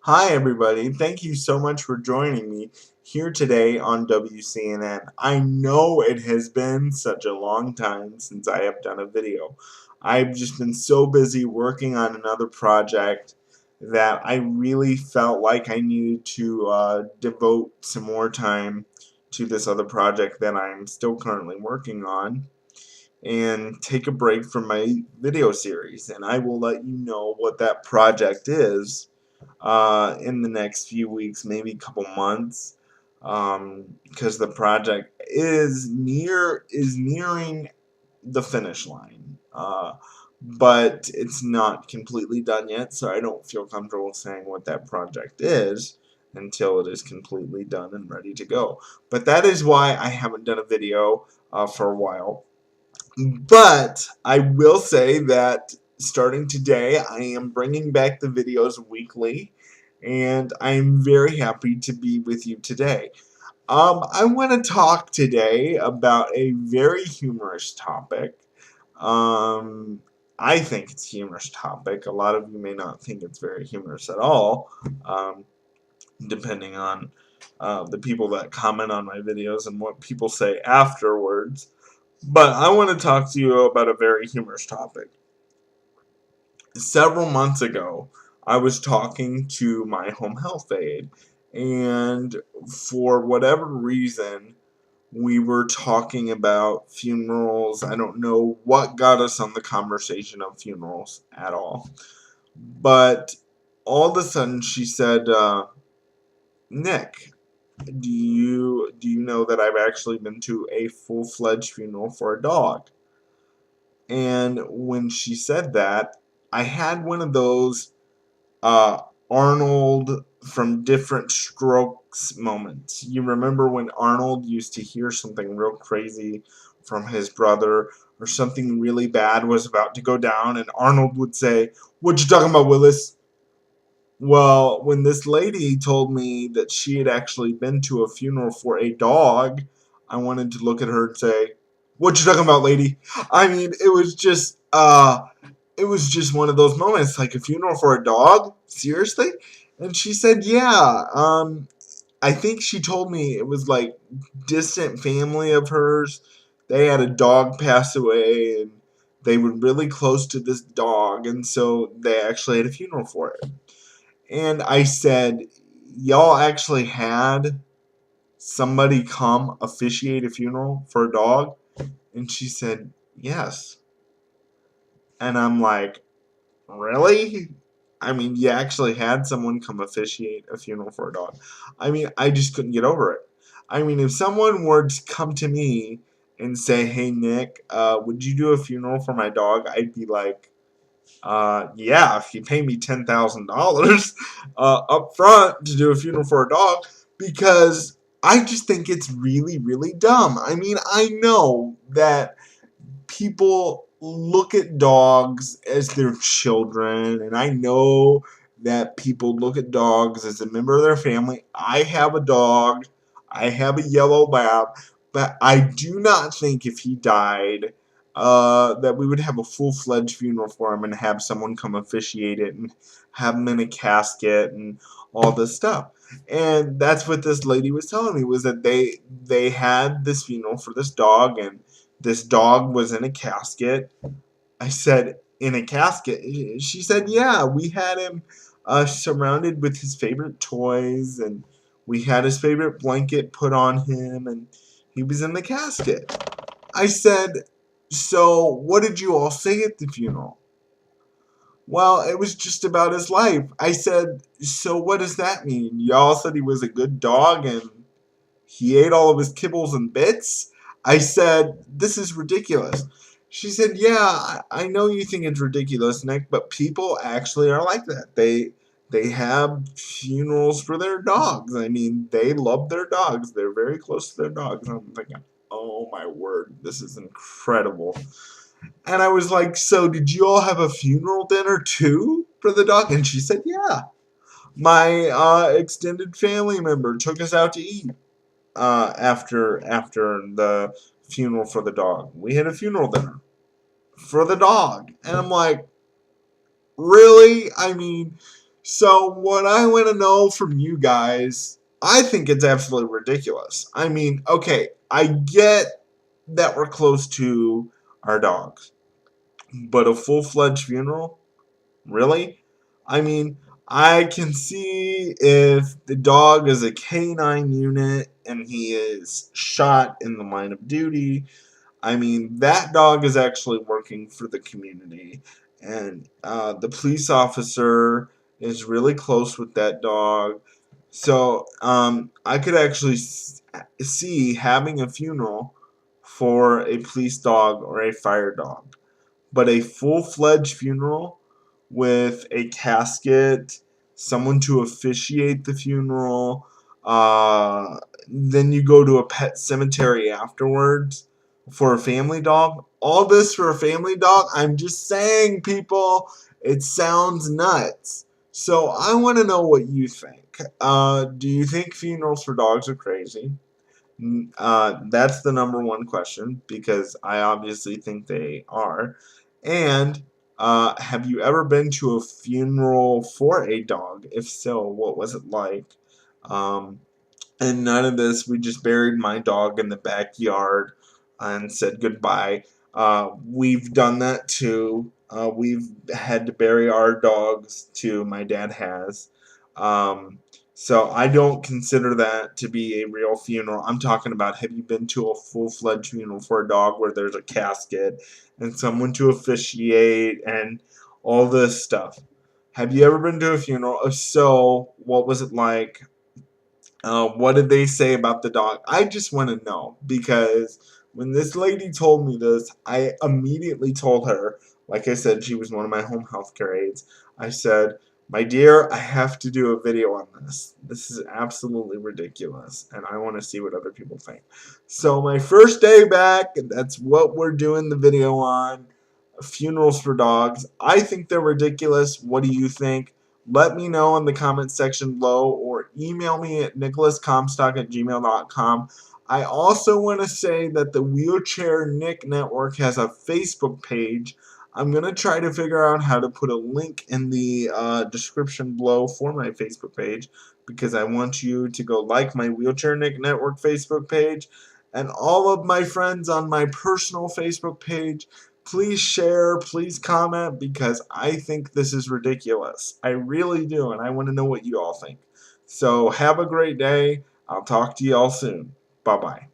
Hi, everybody. Thank you so much for joining me here today on WCNN. I know it has been such a long time since I have done a video. I've just been so busy working on another project that I really felt like I needed to devote some more time to this other project that I'm still currently working on and take a break from my video series. And I will let you know what that project is in the next few weeks, maybe a couple months, because the project is nearing the finish line. But it's not completely done yet, so I don't feel comfortable saying what that project is until it is completely done and ready to go. But that is why I haven't done a video for a while. But I will say that starting today, I am bringing back the videos weekly, and I'm very happy to be with you today. I want to talk today about a very humorous topic. Um, I think it's a humorous topic. A lot of you may not think it's very humorous at all, um, depending on the people that comment on my videos and what people say afterwards. But I want to talk to you about a very humorous topic. Several months ago, I was talking to my home health aide, and for whatever reason, we were talking about funerals. I don't know what got us on the conversation of funerals at all. But all of a sudden, she said, Nick, do you know that I've actually been to a full-fledged funeral for a dog? And when she said that, I had one of those uh, Arnold from Different Strokes moments. You remember when Arnold used to hear something real crazy from his brother, or something really bad was about to go down, and Arnold would say, "What you talking about, Willis?" Well, when this lady told me that she had actually been to a funeral for a dog, I wanted to look at her and say, "What you talking about, lady?" I mean, it was just one of those moments, like a funeral for a dog? Seriously? And she said, "Yeah, I think she told me it was like distant family of hers. They had a dog pass away and they were really close to this dog, and so they actually had a funeral for it." And I said, "Y'all actually had somebody come officiate a funeral for a dog?" And she said, "Yes." And I'm like, "Really?" I mean, you actually had someone come officiate a funeral for a dog. I mean, I just couldn't get over it. I mean, if someone were to come to me and say, "Hey, Nick, would you do a funeral for my dog?" I'd be like, yeah, if you pay me $10,000 up front to do a funeral for a dog, because I just think it's really, really dumb. I mean, I know that people look at dogs as their children, and I know that people look at dogs as a member of their family. I have a dog, I have a yellow lab, but I do not think if he died, that we would have a full-fledged funeral for him and have someone come officiate it and have him in a casket and all this stuff. And that's what this lady was telling me, was that they had this funeral for this dog, and this dog was in a casket. I said, "In a casket?" She said, "Yeah, we had him surrounded with his favorite toys, and we had his favorite blanket put on him, and he was in the casket." I said, "So, what did you all say at the funeral?" "Well, it was just about his life." I said, "So, what does that mean? Y'all said he was a good dog and he ate all of his kibbles and bits?" I said, "This is ridiculous." She said, "Yeah, I know you think it's ridiculous, Nick, but people actually are like that. They have funerals for their dogs. I mean, they love their dogs. They're very close to their dogs." And I'm thinking, "Oh my word, this is incredible." And I was like, "So did you all have a funeral dinner too for the dog?" And she said, "Yeah. My extended family member took us out to eat after the funeral for the dog. We had a funeral dinner for the dog." And I'm like, "Really?" I mean, So what I want to know from you guys, I think it's absolutely ridiculous. I mean, okay, I get that we're close to our dogs, but a full-fledged funeral? Really? I mean, I can see if the dog is a canine unit and he is shot in the line of duty. I mean, that dog is actually working for the community, and the police officer is really close with that dog. So I could actually see having a funeral for a police dog or a fire dog, but a full-fledged funeral with a casket, someone to officiate the funeral, then you go to a pet cemetery afterwards for a family dog. All this for a family dog? I'm just saying, people, it sounds nuts. So I want to know what you think. Do you think funerals for dogs are crazy? That's the number one question because I obviously think they are. And have you ever been to a funeral for a dog? If so, what was it like? Um, and none of this. We just buried my dog in the backyard and said goodbye. We've done that too. We've had to bury our dogs too. My dad has. Um, so I don't consider that to be a real funeral. I'm talking about, have you been to a full-fledged funeral for a dog where there's a casket and someone to officiate and all this stuff? Have you ever been to a funeral? If so, what was it like? What did they say about the dog? I just want to know because when this lady told me this, I immediately told her, like I said, she was one of my home health care aides. I said, my dear, I have to do a video on this. This is absolutely ridiculous, and I want to see what other people think. So my first day back, that's what we're doing the video on. Funerals for dogs. I think they're ridiculous. What do you think? Let me know in the comments section below or email me at nicholascomstock@gmail.com. I also want to say that the Wheelchair Nick Network has a Facebook page. I'm going to try to figure out how to put a link in the description below for my Facebook page because I want you to go like my Wheelchair Nick Network Facebook page and all of my friends on my personal Facebook page. Please share, please comment, because I think this is ridiculous. I really do, and I want to know what you all think. So have a great day. I'll talk to you all soon. Bye-bye.